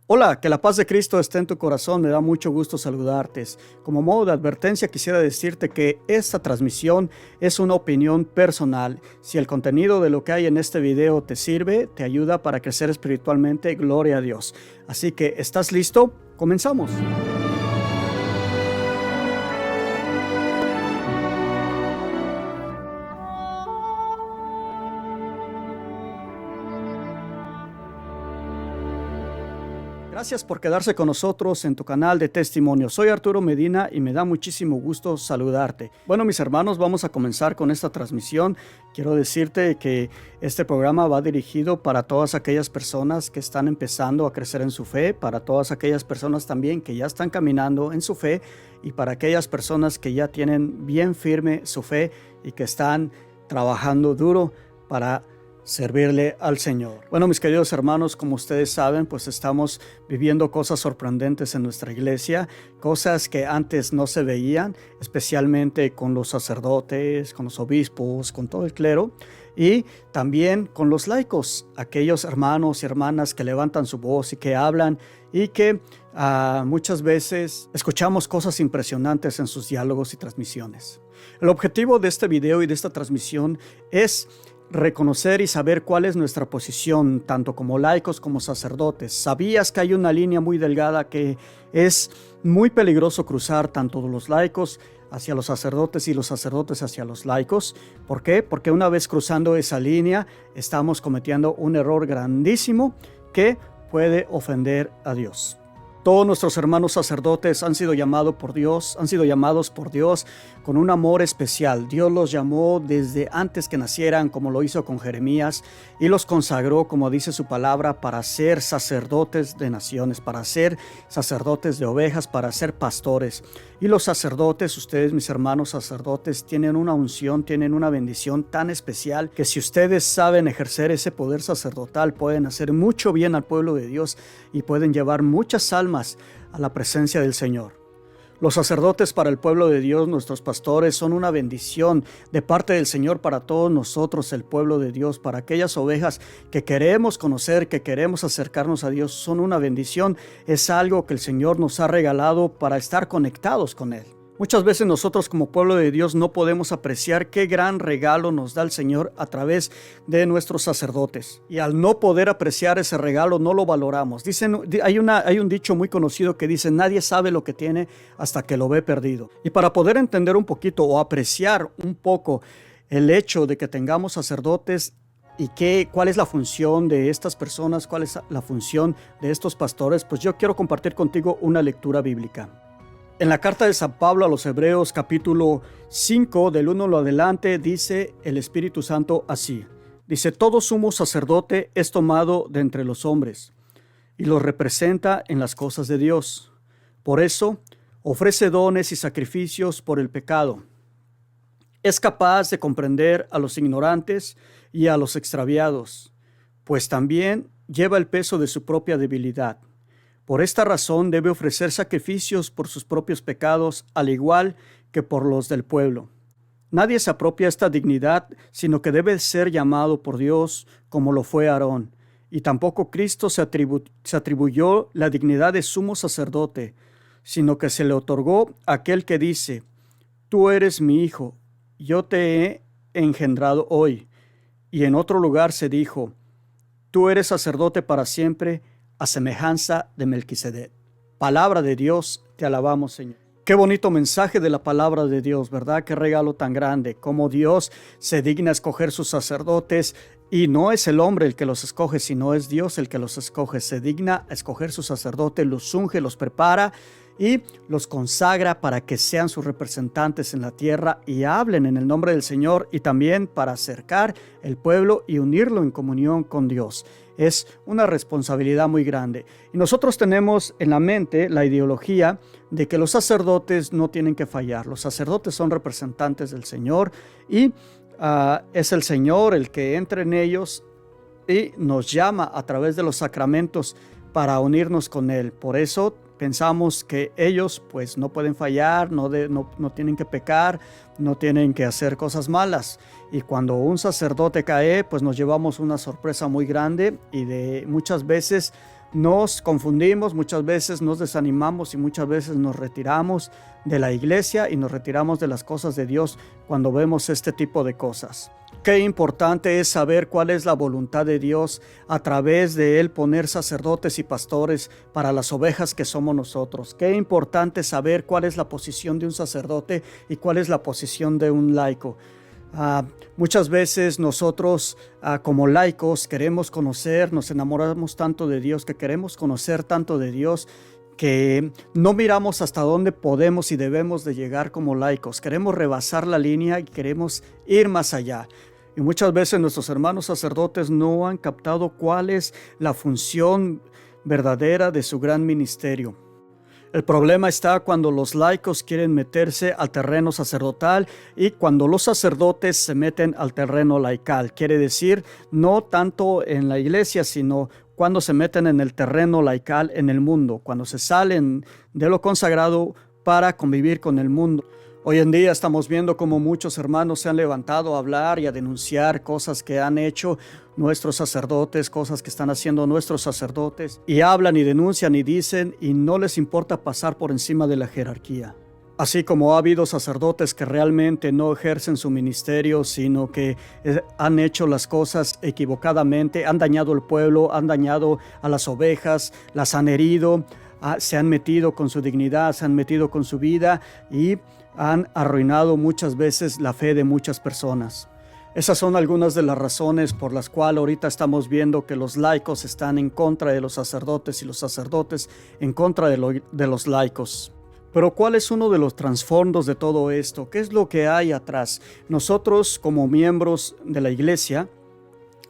Hola, que la paz de Cristo esté en tu corazón, me da mucho gusto saludarte. Como modo de advertencia quisiera decirte que esta transmisión es una opinión personal. Si el contenido de lo que hay en este video te sirve, te ayuda para crecer espiritualmente, gloria a Dios. Así que, ¿estás listo? Comenzamos. Gracias por quedarse con nosotros en tu canal de testimonio. Soy Arturo Medina y me da muchísimo gusto saludarte. Bueno, mis hermanos, vamos a comenzar con esta transmisión. Quiero decirte que este programa va dirigido para todas aquellas personas que están empezando a crecer en su fe, para todas aquellas personas también que ya están caminando en su fe y para aquellas personas que ya tienen bien firme su fe y que están trabajando duro para servirle al Señor. Bueno, mis queridos hermanos, como ustedes saben, pues estamos viviendo cosas sorprendentes en nuestra iglesia, cosas que antes no se veían, especialmente con los sacerdotes, con los obispos, con todo el clero y también con los laicos, aquellos hermanos y hermanas que levantan su voz y que hablan y que muchas veces escuchamos cosas impresionantes en sus diálogos y transmisiones. El objetivo de este video y de esta transmisión es reconocer y saber cuál es nuestra posición, tanto como laicos como sacerdotes. ¿Sabías que hay una línea muy delgada que es muy peligroso cruzar, tanto de los laicos hacia los sacerdotes y los sacerdotes hacia los laicos? ¿Por qué? Porque una vez cruzando esa línea estamos cometiendo un error grandísimo que puede ofender a Dios. Todos nuestros hermanos sacerdotes han sido llamados por Dios con un amor especial. Dios los llamó desde antes que nacieran, como lo hizo con Jeremías, y los consagró, como dice su palabra, para ser sacerdotes de naciones, para ser sacerdotes de ovejas, para ser pastores. Y los sacerdotes, ustedes, mis hermanos sacerdotes, tienen una unción, tienen una bendición tan especial que si ustedes saben ejercer ese poder sacerdotal, pueden hacer mucho bien al pueblo de Dios y pueden llevar muchas almas a la presencia del Señor. Los sacerdotes para el pueblo de Dios, nuestros pastores, son una bendición de parte del Señor para todos nosotros, el pueblo de Dios, para aquellas ovejas que queremos conocer, que queremos acercarnos a Dios, son una bendición. Es algo que el Señor nos ha regalado para estar conectados con Él. Muchas veces nosotros como pueblo de Dios no podemos apreciar qué gran regalo nos da el Señor a través de nuestros sacerdotes. Y al no poder apreciar ese regalo no lo valoramos. Hay un dicho muy conocido que dice: nadie sabe lo que tiene hasta que lo ve perdido. Y para poder entender un poquito o apreciar un poco el hecho de que tengamos sacerdotes y cuál es la función de estas personas, cuál es la función de estos pastores, pues yo quiero compartir contigo una lectura bíblica. En la carta de San Pablo a los Hebreos, capítulo 5, del 1 en adelante, dice el Espíritu Santo así. Dice: todo sumo sacerdote es tomado de entre los hombres y los representa en las cosas de Dios. Por eso, ofrece dones y sacrificios por el pecado. Es capaz de comprender a los ignorantes y a los extraviados, pues también lleva el peso de su propia debilidad. Por esta razón debe ofrecer sacrificios por sus propios pecados, al igual que por los del pueblo. Nadie se apropia esta dignidad, sino que debe ser llamado por Dios, como lo fue Aarón. Y tampoco Cristo se atribuyó la dignidad de sumo sacerdote, sino que se le otorgó a aquel que dice: tú eres mi hijo, yo te he engendrado hoy. Y en otro lugar se dijo: tú eres sacerdote para siempre, a semejanza de Melquisedec. Palabra de Dios, te alabamos, Señor. Qué bonito mensaje de la palabra de Dios, ¿verdad? Qué regalo tan grande, cómo Dios se digna a escoger sus sacerdotes, y no es el hombre el que los escoge, sino es Dios el que los escoge. Se digna a escoger sus sacerdotes, los unge, los prepara y los consagra para que sean sus representantes en la tierra y hablen en el nombre del Señor, y también para acercar el pueblo y unirlo en comunión con Dios. Es una responsabilidad muy grande. Y nosotros tenemos en la mente la ideología de que los sacerdotes no tienen que fallar. Los sacerdotes son representantes del Señor y es el Señor el que entra en ellos y nos llama a través de los sacramentos para unirnos con Él. Por eso pensamos que ellos pues no pueden fallar, no tienen que pecar, no tienen que hacer cosas malas. Y cuando un sacerdote cae, pues nos llevamos una sorpresa muy grande y muchas veces nos confundimos, muchas veces nos desanimamos y muchas veces nos retiramos de la iglesia y nos retiramos de las cosas de Dios cuando vemos este tipo de cosas. Qué importante es saber cuál es la voluntad de Dios a través de Él poner sacerdotes y pastores para las ovejas que somos nosotros. Qué importante saber cuál es la posición de un sacerdote y cuál es la posición de un laico. Muchas veces nosotros como laicos queremos conocer, nos enamoramos tanto de Dios, que queremos conocer tanto de Dios, que no miramos hasta dónde podemos y debemos de llegar como laicos. Queremos rebasar la línea y queremos ir más allá. Y muchas veces nuestros hermanos sacerdotes no han captado cuál es la función verdadera de su gran ministerio. El problema está cuando los laicos quieren meterse al terreno sacerdotal y cuando los sacerdotes se meten al terreno laical. Quiere decir, no tanto en la iglesia, sino cuando se meten en el terreno laical en el mundo, cuando se salen de lo consagrado para convivir con el mundo. Hoy en día estamos viendo cómo muchos hermanos se han levantado a hablar y a denunciar cosas que han hecho nuestros sacerdotes, cosas que están haciendo nuestros sacerdotes, y hablan y denuncian y dicen y no les importa pasar por encima de la jerarquía. Así como ha habido sacerdotes que realmente no ejercen su ministerio, sino que han hecho las cosas equivocadamente, han dañado al pueblo, han dañado a las ovejas, las han herido, se han metido con su dignidad, se han metido con su vida y han arruinado muchas veces la fe de muchas personas. Esas son algunas de las razones por las cuales ahorita estamos viendo que los laicos están en contra de los sacerdotes y los sacerdotes en contra de los laicos. Pero ¿cuál es uno de los trasfondos de todo esto? ¿Qué es lo que hay atrás? Nosotros como miembros de la iglesia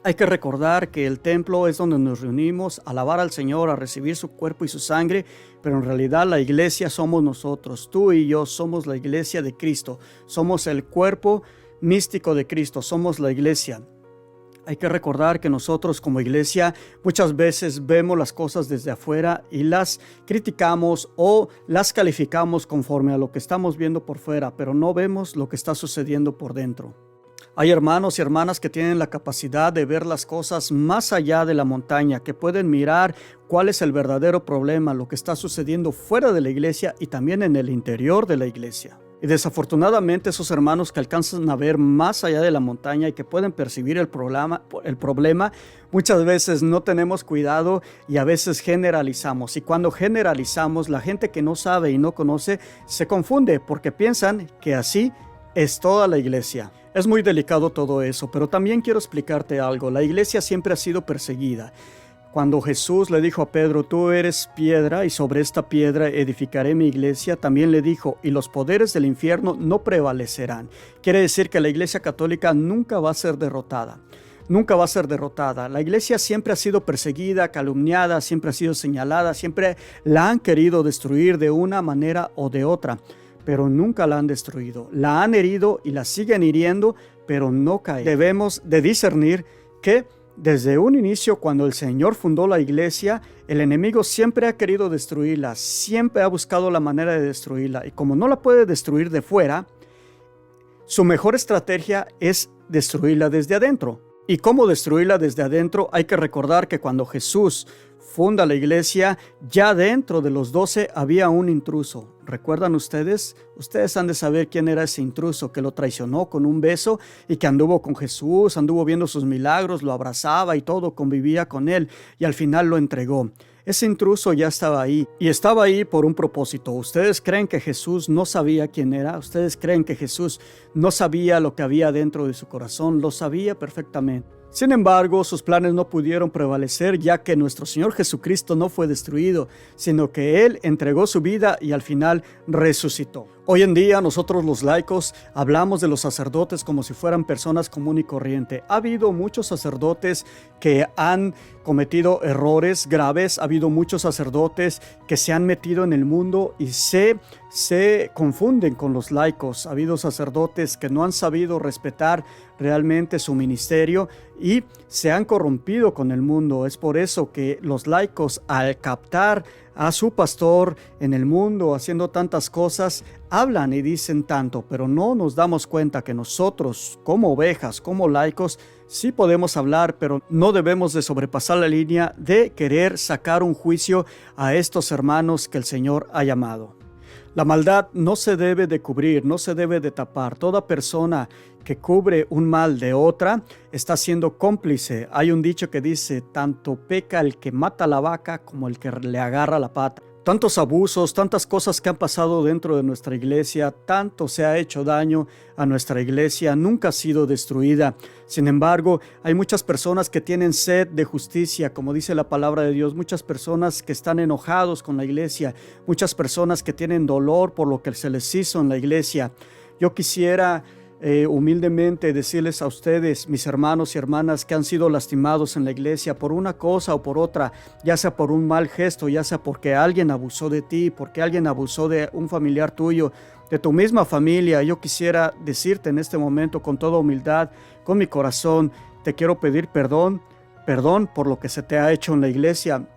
hay que recordar que el templo es donde nos reunimos a alabar al Señor, a recibir su cuerpo y su sangre, pero en realidad la iglesia somos nosotros. Tú y yo somos la iglesia de Cristo. Somos el cuerpo místico de Cristo. Somos la iglesia. Hay que recordar que nosotros como iglesia muchas veces vemos las cosas desde afuera y las criticamos o las calificamos conforme a lo que estamos viendo por fuera, pero no vemos lo que está sucediendo por dentro. Hay hermanos y hermanas que tienen la capacidad de ver las cosas más allá de la montaña, que pueden mirar cuál es el verdadero problema, lo que está sucediendo fuera de la iglesia y también en el interior de la iglesia. Y desafortunadamente esos hermanos que alcanzan a ver más allá de la montaña y que pueden percibir el problema, muchas veces no tenemos cuidado y a veces generalizamos. Y cuando generalizamos, la gente que no sabe y no conoce se confunde porque piensan que así es toda la iglesia. Es muy delicado todo eso, pero también quiero explicarte algo. La iglesia siempre ha sido perseguida. Cuando Jesús le dijo a Pedro, tú eres piedra y sobre esta piedra edificaré mi iglesia, también le dijo, y los poderes del infierno no prevalecerán. Quiere decir que la iglesia católica nunca va a ser derrotada. Nunca va a ser derrotada. La iglesia siempre ha sido perseguida, calumniada, siempre ha sido señalada, siempre la han querido destruir de una manera o de otra, pero nunca la han destruido. La han herido y la siguen hiriendo, pero no caen. Debemos de discernir que desde un inicio, cuando el Señor fundó la iglesia, el enemigo siempre ha querido destruirla, siempre ha buscado la manera de destruirla. Y como no la puede destruir de fuera, su mejor estrategia es destruirla desde adentro. ¿Y cómo destruirla desde adentro? Hay que recordar que cuando Jesús funda la iglesia, ya dentro de los 12 había un intruso. ¿Recuerdan ustedes? Ustedes han de saber quién era ese intruso que lo traicionó con un beso y que anduvo con Jesús, anduvo viendo sus milagros, lo abrazaba y todo, convivía con él y al final lo entregó. Ese intruso ya estaba ahí y estaba ahí por un propósito. ¿Ustedes creen que Jesús no sabía quién era? ¿Ustedes creen que Jesús no sabía lo que había dentro de su corazón? Lo sabía perfectamente. Sin embargo, sus planes no pudieron prevalecer, ya que nuestro Señor Jesucristo no fue destruido, sino que Él entregó su vida y al final resucitó. Hoy en día nosotros los laicos hablamos de los sacerdotes como si fueran personas común y corriente. Ha habido muchos sacerdotes que han cometido errores graves, ha habido muchos sacerdotes que se han metido en el mundo y se confunden con los laicos. Ha habido sacerdotes que no han sabido respetar realmente su ministerio y se han corrompido con el mundo. Es por eso que los laicos, al captar a su pastor en el mundo haciendo tantas cosas, hablan y dicen tanto, pero no nos damos cuenta que nosotros como ovejas, como laicos, sí podemos hablar, pero no debemos de sobrepasar la línea de querer sacar un juicio a estos hermanos que el Señor ha llamado. La maldad no se debe de cubrir, no se debe de tapar. Toda persona que cubre un mal de otra está siendo cómplice. Hay un dicho que dice, tanto peca el que mata a la vaca como el que le agarra la pata. Tantos abusos, tantas cosas que han pasado dentro de nuestra iglesia, tanto se ha hecho daño a nuestra iglesia, nunca ha sido destruida. Sin embargo, hay muchas personas que tienen sed de justicia, como dice la palabra de Dios, muchas personas que están enojados con la iglesia, muchas personas que tienen dolor por lo que se les hizo en la iglesia. Yo quisiera humildemente decirles a ustedes, mis hermanos y hermanas que han sido lastimados en la iglesia por una cosa o por otra, ya sea por un mal gesto, ya sea porque alguien abusó de ti, porque alguien abusó de un familiar tuyo, de tu misma familia. Yo quisiera decirte en este momento con toda humildad, con mi corazón, te quiero pedir perdón por lo que se te ha hecho en la iglesia.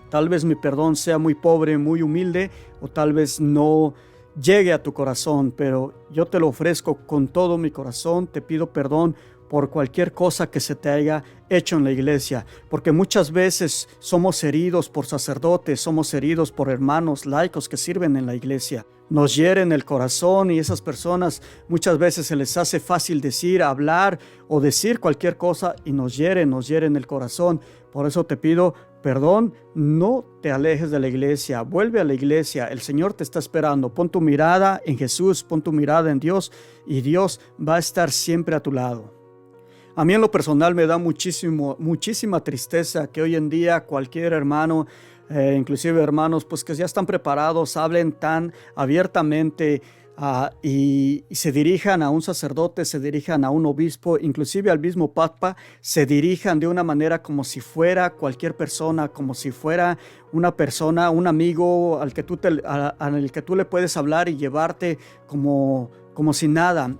Tal vez mi perdón sea muy pobre, muy humilde, o tal vez no llegue a tu corazón, pero yo te lo ofrezco con todo mi corazón. Te pido perdón por cualquier cosa que se te haya hecho en la iglesia, porque muchas veces somos heridos por sacerdotes, somos heridos por hermanos laicos que sirven en la iglesia. Nos hieren el corazón y esas personas muchas veces se les hace fácil decir, hablar o decir cualquier cosa y nos hieren el corazón. Por eso te pido perdón, no te alejes de la iglesia, vuelve a la iglesia, el Señor te está esperando. Pon tu mirada en Jesús, pon tu mirada en Dios y Dios va a estar siempre a tu lado. A mí en lo personal me da muchísima tristeza que hoy en día cualquier hermano, inclusive hermanos pues que ya están preparados, hablen tan abiertamente y se dirijan a un sacerdote, se dirijan a un obispo, inclusive al mismo papa, se dirijan de una manera como si fuera cualquier persona, como si fuera una persona, un amigo al que tú le puedes hablar y llevarte como si nada.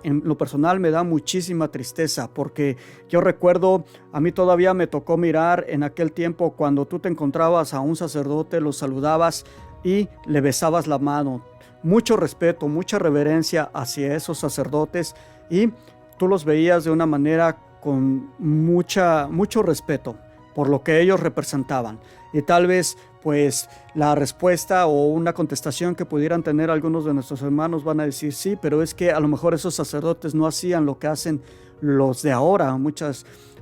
En lo personal me da muchísima tristeza, porque yo recuerdo, a mí todavía me tocó mirar en aquel tiempo cuando tú te encontrabas a un sacerdote, lo saludabas y le besabas la mano. Mucho respeto, mucha reverencia hacia esos sacerdotes y tú los veías de una manera con mucho respeto por lo que ellos representaban. Y tal vez pues la respuesta o una contestación que pudieran tener algunos de nuestros hermanos van a decir sí, pero es que a lo mejor esos sacerdotes no hacían lo que hacen los de ahora.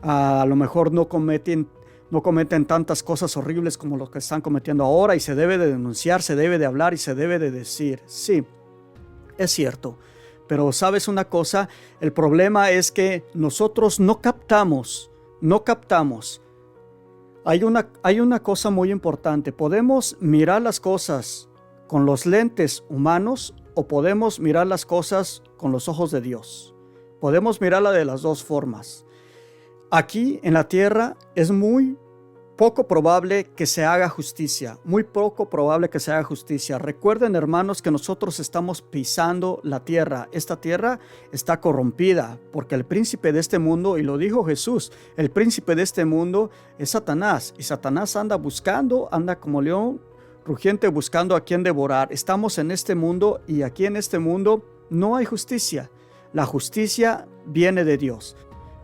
A lo mejor no cometen tantas cosas horribles como lo que están cometiendo ahora, y se debe de denunciar, se debe de hablar y se debe de decir. Sí, es cierto, pero ¿sabes una cosa? El problema es que nosotros no captamos. Hay una cosa muy importante. Podemos mirar las cosas con los lentes humanos o podemos mirar las cosas con los ojos de Dios. Podemos mirarla de las dos formas. Aquí en la tierra es muy poco probable que se haga justicia, muy poco probable que se haga justicia. Recuerden, hermanos, que nosotros estamos pisando la tierra. Esta tierra está corrompida porque el príncipe de este mundo, y lo dijo Jesús, el príncipe de este mundo es Satanás, y Satanás anda como león rugiente buscando a quien devorar. Estamos en este mundo y aquí en este mundo no hay justicia. La justicia viene de Dios.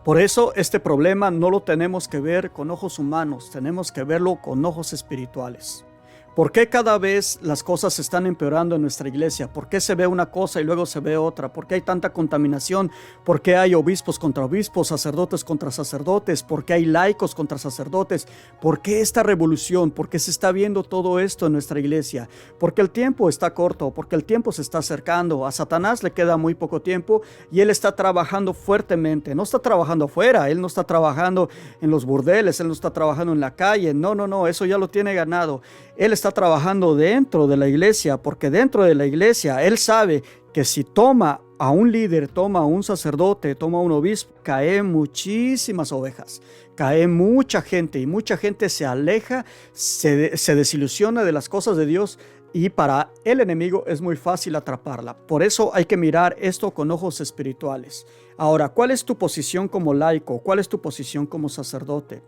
Por eso este problema no lo tenemos que ver con ojos humanos, tenemos que verlo con ojos espirituales. ¿Por qué cada vez las cosas están empeorando en nuestra iglesia? ¿Por qué se ve una cosa y luego se ve otra? ¿Por qué hay tanta contaminación? ¿Por qué hay obispos contra obispos, sacerdotes contra sacerdotes? ¿Por qué hay laicos contra sacerdotes? ¿Por qué esta revolución? ¿Por qué se está viendo todo esto en nuestra iglesia? Porque el tiempo está corto, porque el tiempo se está acercando. A Satanás le queda muy poco tiempo y él está trabajando fuertemente. No está trabajando afuera, él no está trabajando en los burdeles, él no está trabajando en la calle. No, eso ya lo tiene ganado. Él está trabajando dentro de la iglesia, porque dentro de la iglesia él sabe que si toma a un líder, toma a un sacerdote, toma a un obispo, caen muchísimas ovejas, cae mucha gente y mucha gente se aleja, se desilusiona de las cosas de Dios, y para el enemigo es muy fácil atraparla. Por eso hay que mirar esto con ojos espirituales. Ahora, ¿cuál es tu posición como laico? ¿Cuál es tu posición como sacerdote?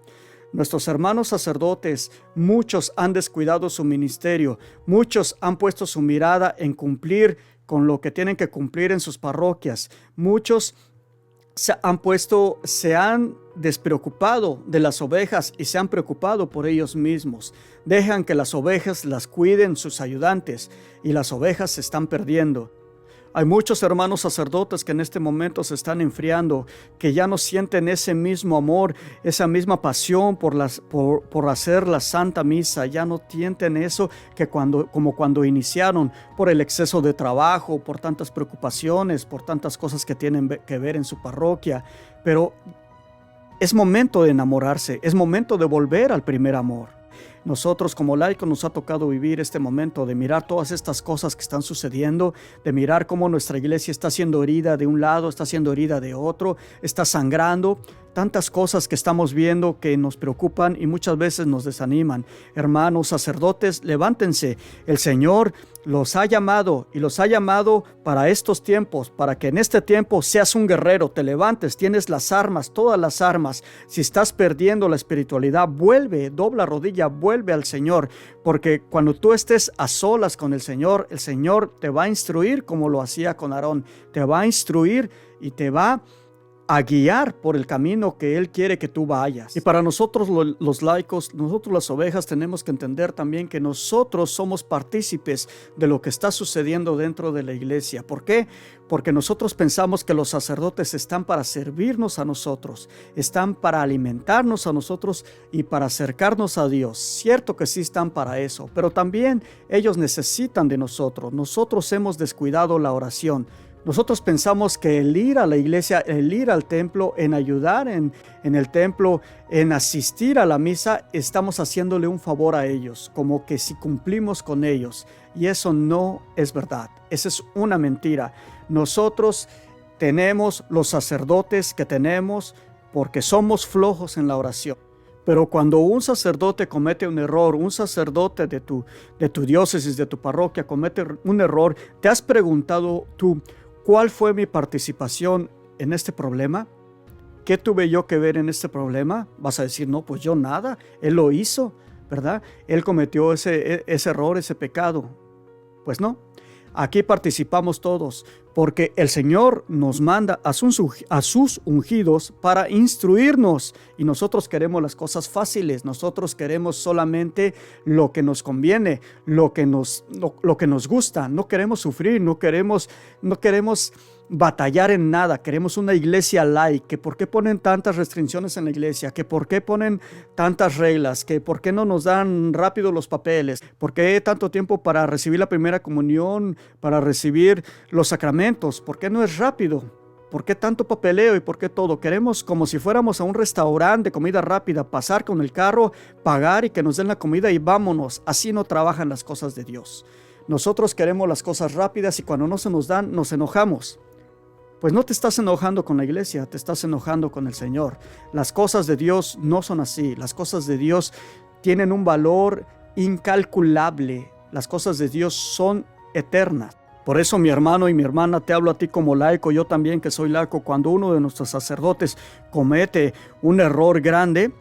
Nuestros hermanos sacerdotes, muchos han descuidado su ministerio, muchos han puesto su mirada en cumplir con lo que tienen que cumplir en sus parroquias, muchos se han despreocupado de las ovejas y se han preocupado por ellos mismos. Dejan que las ovejas las cuiden sus ayudantes y las ovejas se están perdiendo. Hay muchos hermanos sacerdotes que en este momento se están enfriando, que ya no sienten ese mismo amor, esa misma pasión por hacer la Santa Misa. Ya no sienten eso como cuando iniciaron, por el exceso de trabajo, por tantas preocupaciones, por tantas cosas que tienen que ver en su parroquia. Pero es momento de enamorarse, es momento de volver al primer amor. Nosotros como laicos nos ha tocado vivir este momento de mirar todas estas cosas que están sucediendo, de mirar cómo nuestra iglesia está siendo herida de un lado, está siendo herida de otro, está sangrando. Tantas cosas que estamos viendo que nos preocupan y muchas veces nos desaniman. Hermanos sacerdotes, levántense. El Señor los ha llamado y los ha llamado para estos tiempos, para que en este tiempo seas un guerrero, te levantes, tienes las armas, todas las armas. Si estás perdiendo la espiritualidad, vuelve, dobla rodilla, vuelve al Señor, porque cuando tú estés a solas con el Señor te va a instruir como lo hacía con Aarón, te va a instruir y te va a guiar por el camino que Él quiere que tú vayas. Y para nosotros los laicos, nosotros las ovejas, tenemos que entender también que nosotros somos partícipes de lo que está sucediendo dentro de la iglesia. ¿Por qué? Porque nosotros pensamos que los sacerdotes están para servirnos a nosotros, están para alimentarnos a nosotros y para acercarnos a Dios. Cierto que sí están para eso, pero también ellos necesitan de nosotros. Nosotros hemos descuidado la oración. Nosotros pensamos que el ir a la iglesia, el ir al templo, en ayudar en el templo, en asistir a la misa, estamos haciéndole un favor a ellos, como que si cumplimos con ellos. Y eso no es verdad, esa es una mentira. Nosotros tenemos los sacerdotes que tenemos porque somos flojos en la oración. Pero cuando un sacerdote comete un error, un sacerdote de tu diócesis, de tu parroquia, comete un error, ¿te has preguntado tú, ¿cuál fue mi participación en este problema? ¿Qué tuve yo que ver en este problema? Vas a decir, no, pues yo nada, él lo hizo, ¿verdad? Él cometió ese error, ese pecado. Pues no, aquí participamos todos, porque el Señor nos manda a sus ungidos para instruirnos, y nosotros queremos las cosas fáciles, nosotros queremos solamente lo que nos conviene, lo que nos gusta, no queremos sufrir, no queremos batallar en nada. Queremos una iglesia light. Que por qué ponen tantas restricciones en la iglesia, que por qué ponen tantas reglas, que por qué no nos dan rápido los papeles, por qué tanto tiempo para recibir la primera comunión, para recibir los sacramentos, por qué no es rápido, por qué tanto papeleo y por qué todo. Queremos como si fuéramos a un restaurante de comida rápida, pasar con el carro, pagar y que nos den la comida y vámonos. Así no trabajan las cosas de Dios. Nosotros queremos las cosas rápidas y cuando no se nos dan nos enojamos. Pues no te estás enojando con la iglesia, te estás enojando con el Señor. Las cosas de Dios no son así. Las cosas de Dios tienen un valor incalculable. Las cosas de Dios son eternas. Por eso, mi hermano y mi hermana, te hablo a ti como laico, yo también que soy laico. Cuando uno de nuestros sacerdotes comete un error grande,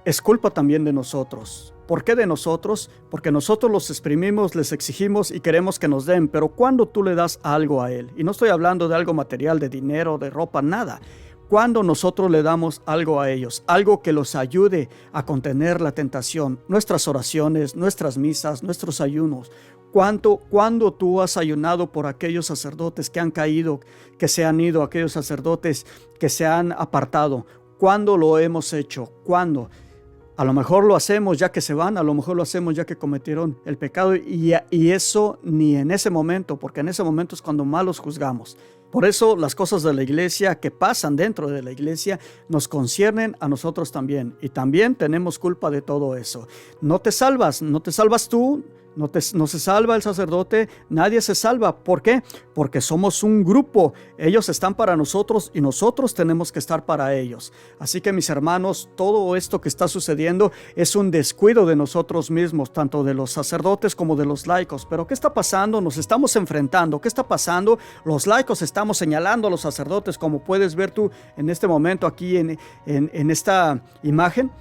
es culpa también de nosotros. ¿Por qué de nosotros? Porque nosotros los exprimimos, les exigimos y queremos que nos den, pero cuando tú le das algo a Él, y no estoy hablando de algo material, de dinero, de ropa, nada, cuando nosotros le damos algo a ellos, algo que los ayude a contener la tentación, nuestras oraciones, nuestras misas, nuestros ayunos, cuando tú has ayunado por aquellos sacerdotes que han caído, que se han ido, aquellos sacerdotes que se han apartado, ¿cuándo lo hemos hecho? ¿Cuándo? A lo mejor lo hacemos ya que se van, a lo mejor lo hacemos ya que cometieron el pecado y eso ni en ese momento, porque en ese momento es cuando más los juzgamos. Por eso las cosas de la iglesia que pasan dentro de la iglesia nos conciernen a nosotros también y también tenemos culpa de todo eso. No te salvas tú. No se salva el sacerdote, nadie se salva. ¿Por qué? Porque somos un grupo. Ellos están para nosotros y nosotros tenemos que estar para ellos. Así que, mis hermanos, todo esto que está sucediendo es un descuido de nosotros mismos, tanto de los sacerdotes como de los laicos. Pero ¿qué está pasando? Nos estamos enfrentando. ¿Qué está pasando? Los laicos estamos señalando a los sacerdotes, como puedes ver tú en este momento aquí en esta imagen.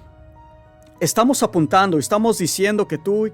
estamos apuntando, estamos diciendo que tú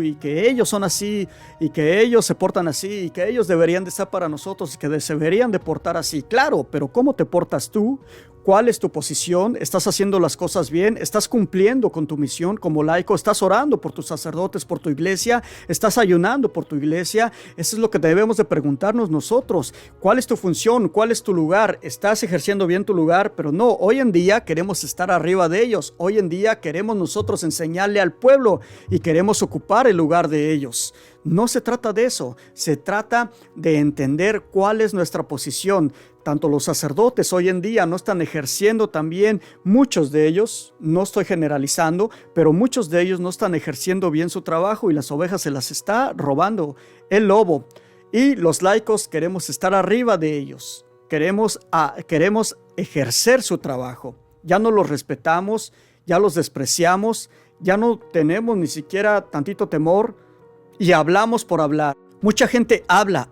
y que ellos son así y que ellos se portan así y que ellos deberían de estar para nosotros y que se deberían de portar así. Claro, pero ¿cómo te portas tú? ¿Cuál es tu posición? ¿Estás haciendo las cosas bien? ¿Estás cumpliendo con tu misión como laico? ¿Estás orando por tus sacerdotes, por tu iglesia? ¿Estás ayunando por tu iglesia? Eso es lo que debemos de preguntarnos nosotros. ¿Cuál es tu función? ¿Cuál es tu lugar? ¿Estás ejerciendo bien tu lugar? Pero no, hoy en día queremos estar arriba de ellos. Hoy en día queremos nosotros enseñarle al pueblo y queremos ocupar el lugar de ellos. No se trata de eso, se trata de entender cuál es nuestra posición. Tanto los sacerdotes hoy en día no están ejerciendo también, muchos de ellos, no estoy generalizando, pero muchos de ellos no están ejerciendo bien su trabajo y las ovejas se las está robando el lobo. Y los laicos queremos estar arriba de ellos, queremos ejercer su trabajo. Ya no los respetamos, ya los despreciamos, ya no tenemos ni siquiera tantito temor y hablamos por hablar. Mucha gente habla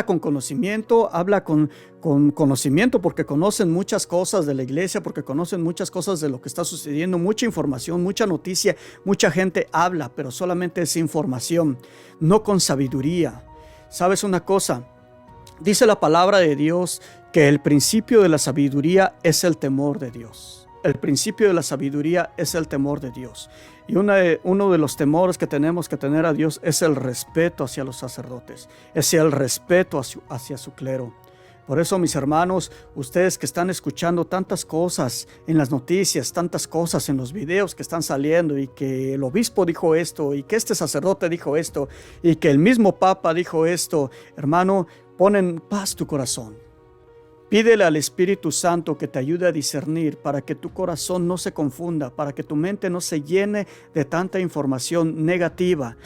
con conocimiento, habla con conocimiento porque conocen muchas cosas de la iglesia, porque conocen muchas cosas de lo que está sucediendo, mucha información, mucha noticia. Mucha gente habla, pero solamente es información, no con sabiduría. ¿Sabes una cosa? Dice la palabra de Dios que el principio de la sabiduría es el temor de Dios. El principio de la sabiduría es el temor de Dios. Y uno de los temores que tenemos que tener a Dios es el respeto hacia los sacerdotes, es el respeto hacia su clero. Por eso, mis hermanos, ustedes que están escuchando tantas cosas en las noticias, tantas cosas en los videos que están saliendo y que el obispo dijo esto y que este sacerdote dijo esto y que el mismo papa dijo esto, hermano, pon en paz tu corazón. Pídele al Espíritu Santo que te ayude a discernir para que tu corazón no se confunda, para que tu mente no se llene de tanta información negativa.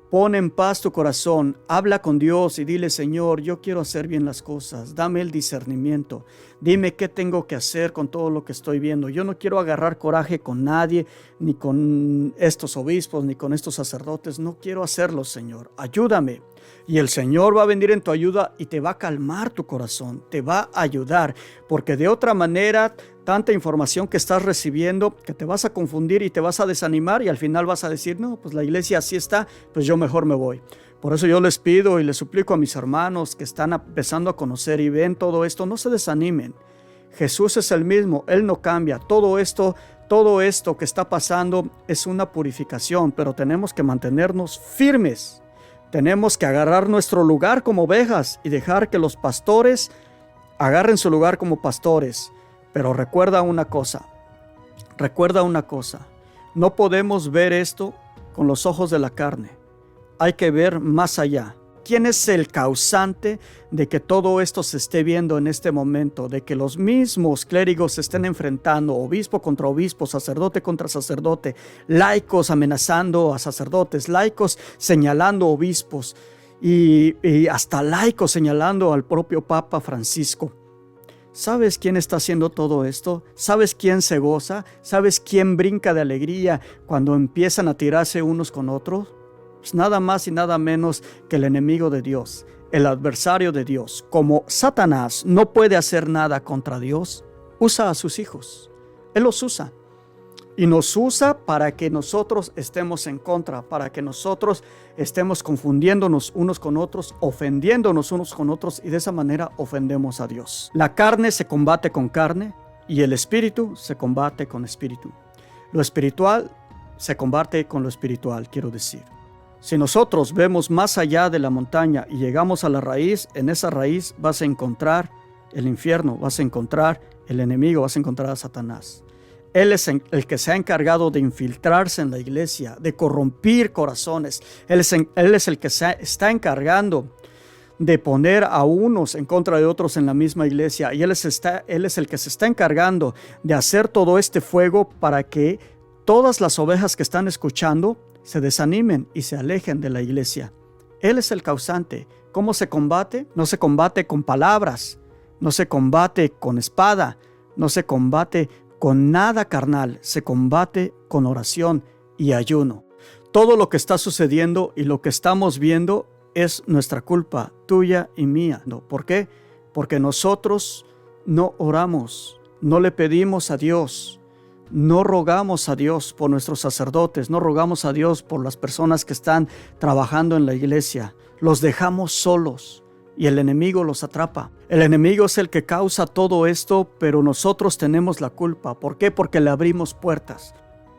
Pon en paz tu corazón, habla con Dios y dile: Señor, yo quiero hacer bien las cosas, dame el discernimiento, dime qué tengo que hacer con todo lo que estoy viendo. Yo no quiero agarrar coraje con nadie, ni con estos obispos, ni con estos sacerdotes, no quiero hacerlo, Señor, ayúdame. Y el Señor va a venir en tu ayuda y te va a calmar tu corazón, te va a ayudar, porque de otra manera, tanta información que estás recibiendo, que te vas a confundir y te vas a desanimar y al final vas a decir: no, pues la iglesia así está, pues yo mejor me voy. Por eso yo les pido y les suplico a mis hermanos que están empezando a conocer y ven todo esto, no se desanimen. Jesús es el mismo, Él no cambia. Todo esto que está pasando es una purificación, pero tenemos que mantenernos firmes. Tenemos que agarrar nuestro lugar como ovejas y dejar que los pastores agarren su lugar como pastores. Pero recuerda una cosa, no podemos ver esto con los ojos de la carne. Hay que ver más allá. ¿Quién es el causante de que todo esto se esté viendo en este momento? De que los mismos clérigos se estén enfrentando, obispo contra obispo, sacerdote contra sacerdote, laicos amenazando a sacerdotes, laicos señalando obispos y hasta laicos señalando al propio Papa Francisco. ¿Sabes quién está haciendo todo esto? ¿Sabes quién se goza? ¿Sabes quién brinca de alegría cuando empiezan a tirarse unos con otros? Pues nada más y nada menos que el enemigo de Dios, el adversario de Dios. Como Satanás no puede hacer nada contra Dios, usa a sus hijos. Él los usa. Y nos usa para que nosotros estemos en contra, para que nosotros estemos confundiéndonos unos con otros, ofendiéndonos unos con otros, y de esa manera ofendemos a Dios. La carne se combate con carne y el espíritu se combate con espíritu. Lo espiritual se combate con lo espiritual, quiero decir. Si nosotros vemos más allá de la montaña y llegamos a la raíz, en esa raíz vas a encontrar el infierno, vas a encontrar el enemigo, vas a encontrar a Satanás. Él es el que se ha encargado de infiltrarse en la iglesia, de corrompir corazones. Él es el que se está encargando de poner a unos en contra de otros en la misma iglesia. Y él es el que se está encargando de hacer todo este fuego para que todas las ovejas que están escuchando se desanimen y se alejen de la iglesia. Él es el causante. ¿Cómo se combate? No se combate con palabras, no se combate con espada, no se combate con nada carnal, se combate con oración y ayuno. Todo lo que está sucediendo y lo que estamos viendo es nuestra culpa, tuya y mía. ¿Por qué? Porque nosotros no oramos, no le pedimos a Dios, no rogamos a Dios por nuestros sacerdotes, no rogamos a Dios por las personas que están trabajando en la iglesia. Los dejamos solos y el enemigo los atrapa. El enemigo es el que causa todo esto, pero nosotros tenemos la culpa. ¿Por qué? Porque le abrimos puertas.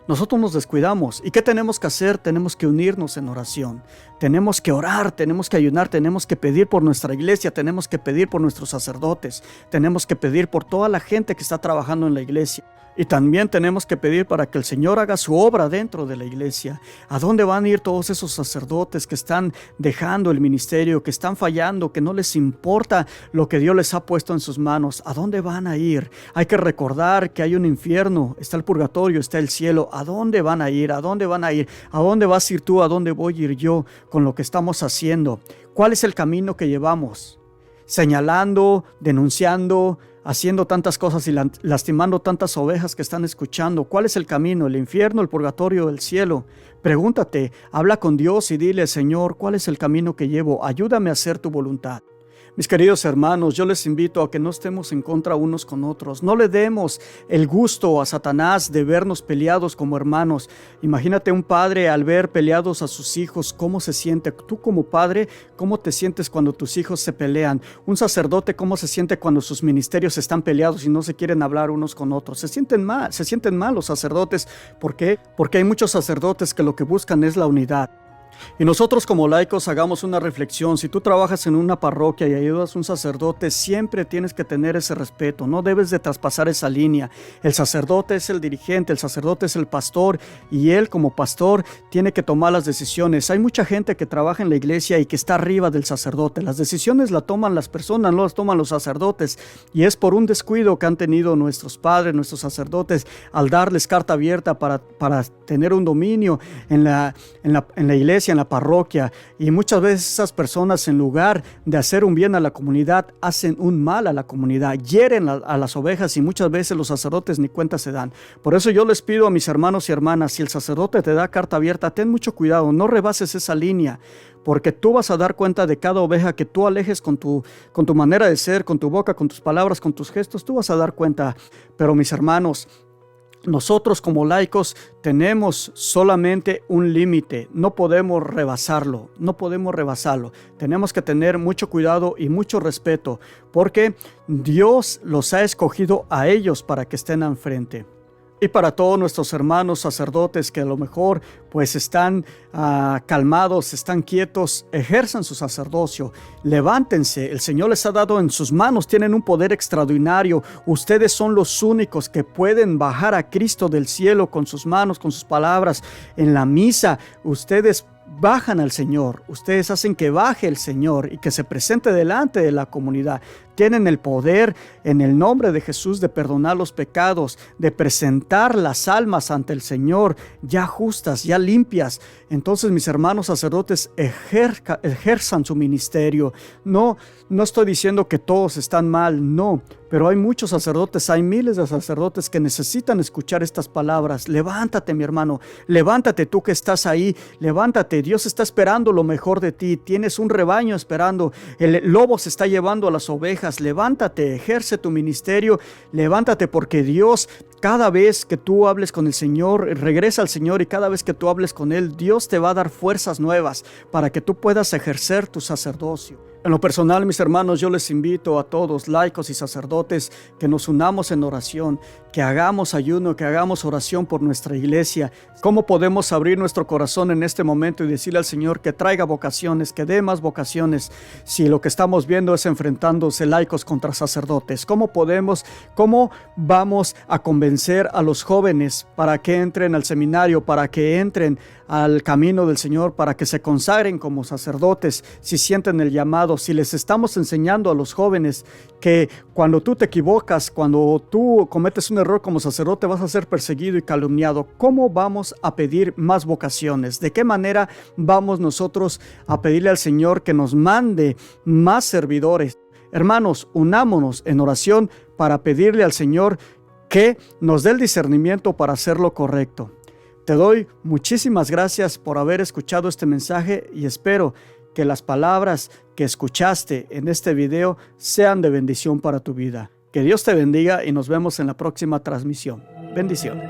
Nosotros nos descuidamos. ¿Y qué tenemos que hacer? Tenemos que unirnos en oración. Tenemos que orar, tenemos que ayunar, tenemos que pedir por nuestra iglesia, tenemos que pedir por nuestros sacerdotes, tenemos que pedir por toda la gente que está trabajando en la iglesia. Y también tenemos que pedir para que el Señor haga su obra dentro de la iglesia. ¿A dónde van a ir todos esos sacerdotes que están dejando el ministerio, que están fallando, que no les importa lo que Dios les ha puesto en sus manos? ¿A dónde van a ir? Hay que recordar que hay un infierno, está el purgatorio, está el cielo. ¿A dónde van a ir? ¿A dónde van a ir? ¿A dónde vas a ir tú? ¿A dónde voy a ir yo con lo que estamos haciendo? ¿Cuál es el camino que llevamos? Señalando, denunciando, haciendo tantas cosas y lastimando tantas ovejas que están escuchando. ¿Cuál es el camino? ¿El infierno, el purgatorio, el cielo? Pregúntate, habla con Dios y dile: Señor, ¿cuál es el camino que llevo? Ayúdame a hacer tu voluntad. Mis queridos hermanos, yo les invito a que no estemos en contra unos con otros. No le demos el gusto a Satanás de vernos peleados como hermanos. Imagínate un padre al ver peleados a sus hijos, ¿cómo se siente? Tú como padre, ¿cómo te sientes cuando tus hijos se pelean? Un sacerdote, ¿cómo se siente cuando sus ministerios están peleados y no se quieren hablar unos con otros? Se sienten mal los sacerdotes. ¿Por qué? Porque hay muchos sacerdotes que lo que buscan es la unidad. Y nosotros como laicos hagamos una reflexión. Si tú trabajas en una parroquia y ayudas a un sacerdote, siempre tienes que tener ese respeto. No debes de traspasar esa línea. El sacerdote es el dirigente, el sacerdote es el pastor, y él como pastor tiene que tomar las decisiones. Hay mucha gente que trabaja en la iglesia y que está arriba del sacerdote. Las decisiones las toman las personas, no las toman los sacerdotes, y es por un descuido que han tenido nuestros padres, nuestros sacerdotes, al darles carta abierta para tener un dominio en la iglesia, en la parroquia. Y muchas veces esas personas, en lugar de hacer un bien a la comunidad, hacen un mal a la comunidad, hieren a las ovejas, y muchas veces los sacerdotes ni cuenta se dan. Por eso yo les pido a mis hermanos y hermanas, si el sacerdote te da carta abierta, ten mucho cuidado, no rebases esa línea, porque tú vas a dar cuenta de cada oveja que tú alejes con tu manera de ser, con tu boca, con tus palabras, con tus gestos. Tú vas a dar cuenta. Pero mis hermanos, nosotros como laicos tenemos solamente un límite, no podemos rebasarlo. Tenemos que tener mucho cuidado y mucho respeto, porque Dios los ha escogido a ellos para que estén al frente. Y para todos nuestros hermanos sacerdotes que a lo mejor pues están calmados, están quietos, ejerzan su sacerdocio, levántense, el Señor les ha dado en sus manos, tienen un poder extraordinario. Ustedes son los únicos que pueden bajar a Cristo del cielo con sus manos, con sus palabras. En la misa, ustedes bajan al Señor, ustedes hacen que baje el Señor y que se presente delante de la comunidad. Tienen el poder en el nombre de Jesús de perdonar los pecados, de presentar las almas ante el Señor ya justas, ya limpias. Entonces, mis hermanos sacerdotes, ejerzan su ministerio. No estoy diciendo que todos están mal, no, pero hay muchos sacerdotes, hay miles de sacerdotes que necesitan escuchar estas palabras. Levántate, mi hermano, levántate tú que estás ahí, levántate. Dios está esperando lo mejor de ti. Tienes un rebaño esperando. El lobo se está llevando a las ovejas. Levántate, ejerce tu ministerio, levántate, porque Dios, cada vez que tú hables con el Señor, regresa al Señor, y cada vez que tú hables con Él, Dios te va a dar fuerzas nuevas para que tú puedas ejercer tu sacerdocio. En lo personal, mis hermanos, yo les invito a todos, laicos y sacerdotes, que nos unamos en oración, que hagamos ayuno, que hagamos oración por nuestra iglesia. ¿Cómo podemos abrir nuestro corazón en este momento y decirle al Señor que traiga vocaciones, que dé más vocaciones, si lo que estamos viendo es enfrentándose laicos contra sacerdotes? ¿Cómo vamos a convencer a los jóvenes para que entren al seminario, para que entren al camino del Señor, para que se consagren como sacerdotes, si sienten el llamado? Si les estamos enseñando a los jóvenes que cuando tú te equivocas, cuando tú cometes un error como sacerdote, vas a ser perseguido y calumniado, ¿cómo vamos a pedir más vocaciones? ¿De qué manera vamos nosotros a pedirle al Señor que nos mande más servidores? Hermanos, unámonos en oración para pedirle al Señor que nos dé el discernimiento para hacer lo correcto. Te doy muchísimas gracias por haber escuchado este mensaje, y espero que las palabras que escuchaste en este video sean de bendición para tu vida. Que Dios te bendiga y nos vemos en la próxima transmisión. Bendiciones.